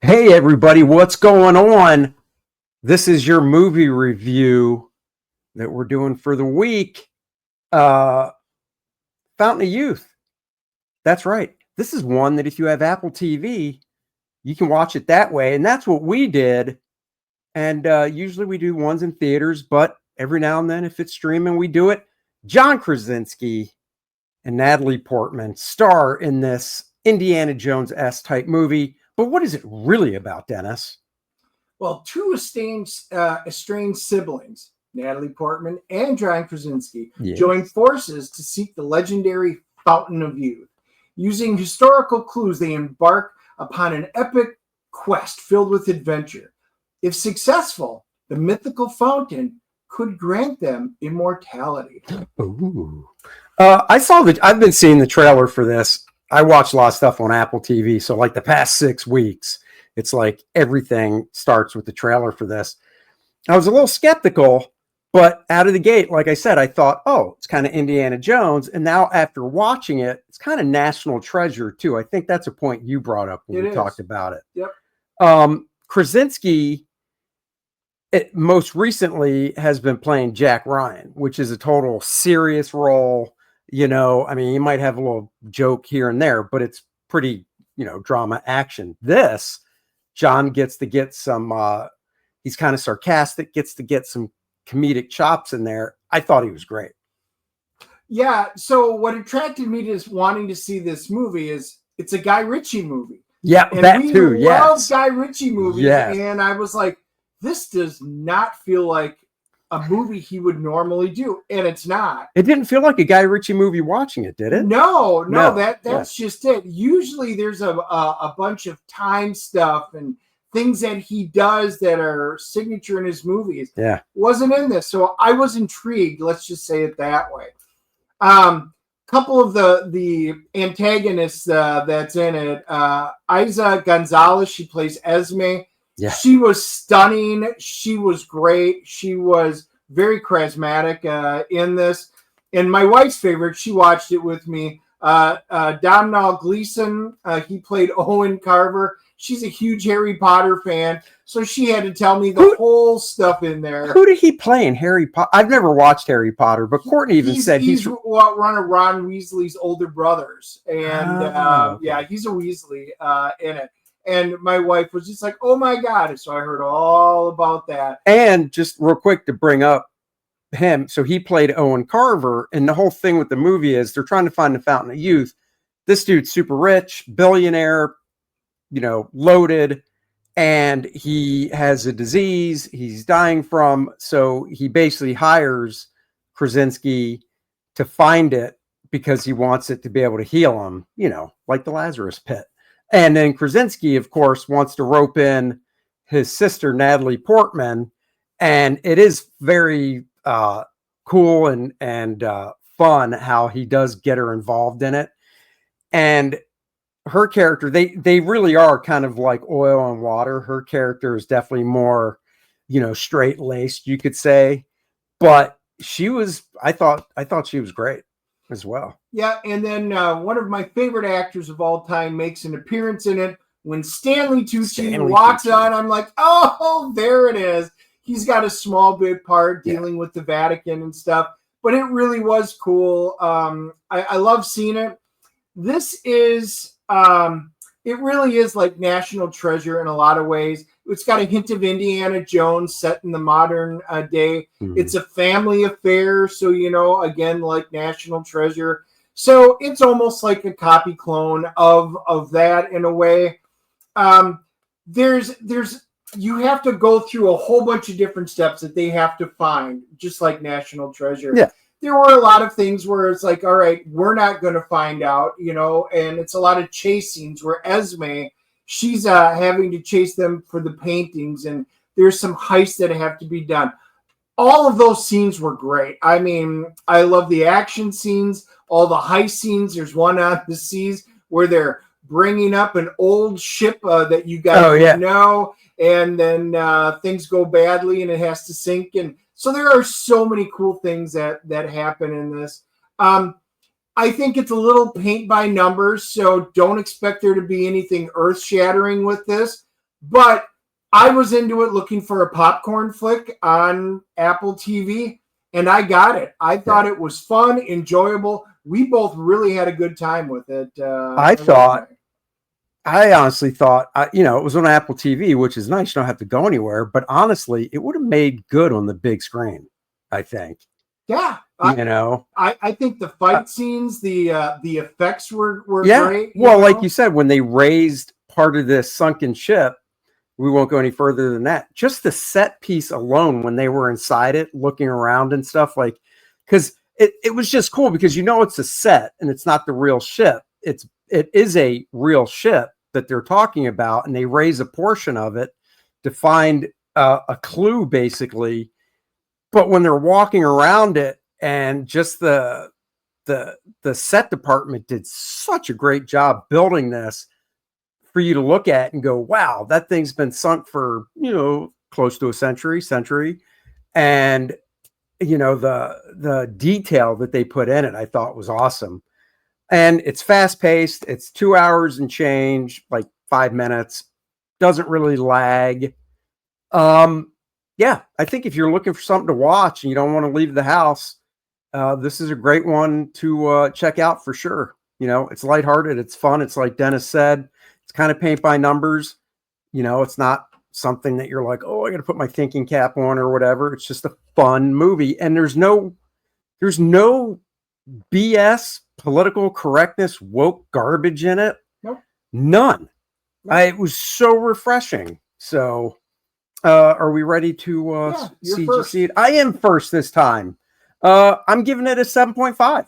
Hey everybody, what's going on? This is your movie review that we're doing for the week. Uh Fountain of Youth. That's right. This is one that if you have Apple TV, you can watch it that way. And that's what we did. And usually we do ones in theaters, but every now and then if it's streaming, we do it. John Krasinski and Natalie Portman star in this Indiana Jones-esque type movie. But what is it really about, Dennis? Well, two estranged siblings, Natalie Portman and John Krasinski, join forces to seek the legendary Fountain of Youth. Using historical clues, they embark upon an epic quest filled with adventure. If successful, the mythical fountain could grant them immortality. Ooh. I've been seeing the trailer for this. I watch a lot of stuff on Apple TV. So like the past 6 weeks, it's like everything starts with the trailer for this. I was a little skeptical, but out of the gate, like I said, I thought, oh, it's kind of Indiana Jones. And now after watching it, it's kind of National Treasure too. I think that's a point you brought up when we talked about it. Yep. Krasinski, most recently has been playing Jack Ryan, which is a total serious role. You know, I mean, you might have a little joke here and there, but it's pretty, drama action. This, John gets to get some, he's kind of sarcastic, gets to get some comedic chops in there. I thought he was great. Yeah. So what attracted me to wanting to see this movie is it's a Guy Ritchie movie. Yeah, and that we too. love Guy Ritchie movies. Yes. And I was like, this does not feel like a movie he would normally do, and it's not. It didn't feel like a Guy Ritchie movie watching it, did it? No. That's just it. Usually there's a bunch of time stuff and things that he does that are signature in his movies. Yeah. Wasn't in this. So I was intrigued, let's just say it that way. Couple of the antagonists that's in it, Isa Gonzalez, she plays Esme. Yeah. She was stunning. She was great. She was very charismatic in this. And my wife's favorite, she watched it with me, Domhnall Gleeson. He played Owen Carver. She's a huge Harry Potter fan, so she had to tell me the whole stuff in there. Who did he play in Harry Potter? I've never watched Harry Potter, but Courtney even said he's one of Ron Weasley's older brothers. And yeah, he's a Weasley in it. And my wife was just like, oh, my God. So I heard all about that. And just real quick to bring up him. So he played Owen Carver. And the whole thing with the movie is they're trying to find the Fountain of Youth. This dude's super rich, billionaire, loaded. And he has a disease he's dying from. So he basically hires Krasinski to find it because he wants it to be able to heal him, like the Lazarus Pit. And then Krasinski, of course, wants to rope in his sister, Natalie Portman. And it is very cool and fun how he does get her involved in it. And her character, they really are kind of like oil and water. Her character is definitely more, straight-laced, you could say. But I thought she was great as well. Yeah, and then one of my favorite actors of all time makes an appearance in it. When Stanley Tucci walks on, I'm like, oh, there it is. He's got a small bit part dealing with the Vatican and stuff, but it really was cool. I love seeing it. This is, it really is like National Treasure in a lot of ways. It's got a hint of Indiana Jones set in the modern day. Mm-hmm. It's a family affair. So, again, like National Treasure. So it's almost like a copy clone of that in a way. You have to go through a whole bunch of different steps that they have to find, just like National Treasure. Yeah. There were a lot of things where it's like, all right, we're not going to find out, and it's a lot of chase scenes where Esme, she's having to chase them for the paintings, and there's some heists that have to be done. All of those scenes were great. I mean, I love the action scenes, all the heist scenes. There's one on the seas where they're bringing up an old ship that you guys know, and then things go badly and it has to sink. And so there are so many cool things that happen in this. I think it's a little paint by numbers, so don't expect there to be anything earth-shattering with this. But I was into it looking for a popcorn flick on Apple TV, and I got it. I thought it was fun, enjoyable. We both really had a good time with it. I honestly thought, it was on Apple TV, which is nice. You don't have to go anywhere. But honestly, it would have made good on the big screen, I think. Yeah. I think the fight scenes, the effects were great. Well, like you said, when they raised part of this sunken ship, we won't go any further than that. Just the set piece alone, when they were inside it, looking around and stuff, because it was just cool because it's a set and it's not the real ship. It is a real ship that they're talking about, and they raise a portion of it to find a clue, basically. But when they're walking around it, and just the set department did such a great job building this for you to look at and go, wow, that thing's been sunk for, close to a century. And, the detail that they put in it, I thought was awesome. And it's fast paced. It's 2 hours and change, like 5 minutes, doesn't really lag. Yeah, I think if you're looking for something to watch and you don't want to leave the house, this is a great one to check out for sure. It's lighthearted. It's fun. It's like Dennis said, it's kind of paint by numbers. It's not something that you're like, oh, I got to put my thinking cap on or whatever. It's just a fun movie. And there's no BS, political correctness, woke garbage in it. Nope. None. It was so refreshing. So are we ready to see it? I am first this time. I'm giving it a 7.5.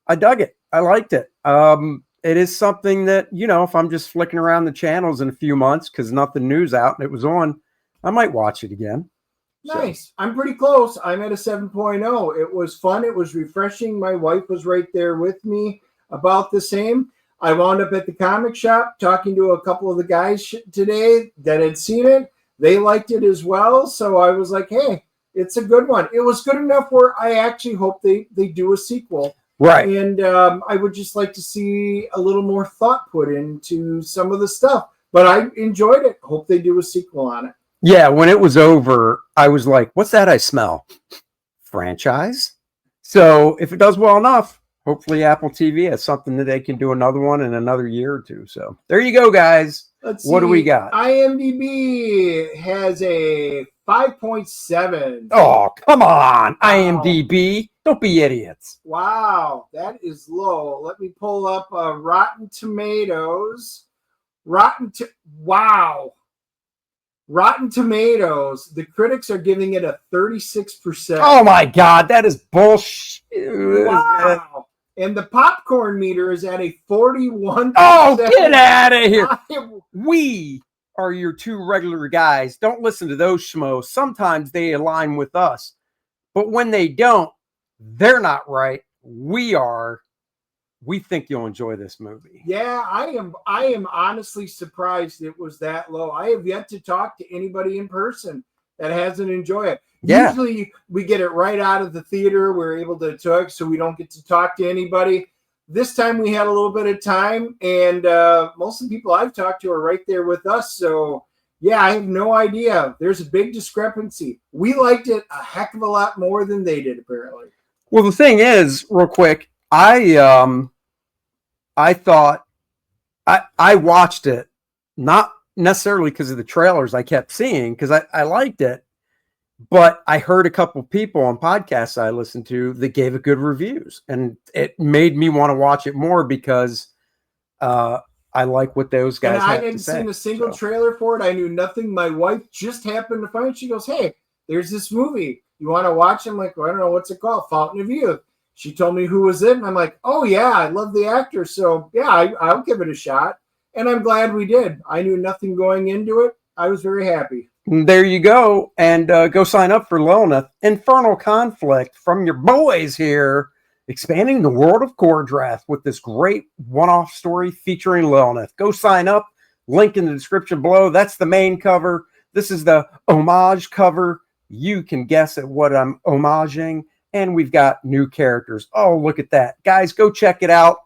I dug it. I liked it. It is something that, if I'm just flicking around the channels in a few months because nothing new's out and it was on, I might watch it again. Nice. So. I'm pretty close. I'm at a 7.0. It was fun. It was refreshing. My wife was right there with me, about the same. I wound up at the comic shop talking to a couple of the guys today that had seen it. They liked it as well. So I was like, hey, it's a good one. It was good enough where I actually hope they do a sequel. Right. And I would just like to see a little more thought put into some of the stuff. But I enjoyed it. Hope they do a sequel on it. Yeah, when it was over, I was like, what's that I smell? Franchise? So if it does well enough, hopefully Apple TV has something that they can do another one in another year or two. So there you go, guys. Let's see. What do we got? IMDb has a 5.7. Oh, come on, IMDb. Don't be idiots. Wow, that is low. Let me pull up Rotten Tomatoes. Rotten Tomatoes. The critics are giving it a 36%. Oh my God, that is bullshit. Wow. And the popcorn meter is at a 41%. Oh, get out of here. We are your two regular guys. Don't listen to those schmoes. Sometimes they align with us. But when they don't, they're not right. We are. We think you'll enjoy this movie. Yeah, I am honestly surprised it was that low. I have yet to talk to anybody in person that hasn't enjoyed it. Yeah. Usually we get it right out of the theater. We're able to talk, so we don't get to talk to anybody. This time we had a little bit of time, and most of the people I've talked to are right there with us. So, yeah, I have no idea. There's a big discrepancy. We liked it a heck of a lot more than they did, apparently. Well, the thing is, real quick, I thought I watched it not necessarily because of the trailers I kept seeing, because I liked it, but I heard a couple people on podcasts I listened to that gave it good reviews, and it made me want to watch it more because I like what those guys and have I to say. hadn't seen a single trailer for it. I knew nothing. My wife just happened to find it. She goes, hey, there's this movie. You want to watch it? I'm like, well, I don't know. What's it called? Fountain of Youth. She told me who was it, and I'm like, oh, yeah, I love the actor. So, yeah, I'll give it a shot. And I'm glad we did. I knew nothing going into it. I was very happy. There you go. And go sign up for Lilineth. Infernal Conflict from your boys here, expanding the world of Kor-Drath with this great one-off story featuring Lilineth. Go sign up. Link in the description below. That's the main cover. This is the homage cover. You can guess at what I'm homaging. And we've got new characters. Oh, look at that. Guys, go check it out.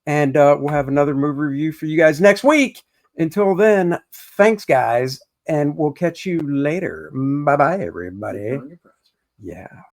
And we'll have another movie review for you guys next week. Until then, thanks, guys, and we'll catch you later. Bye-bye, everybody. Yeah.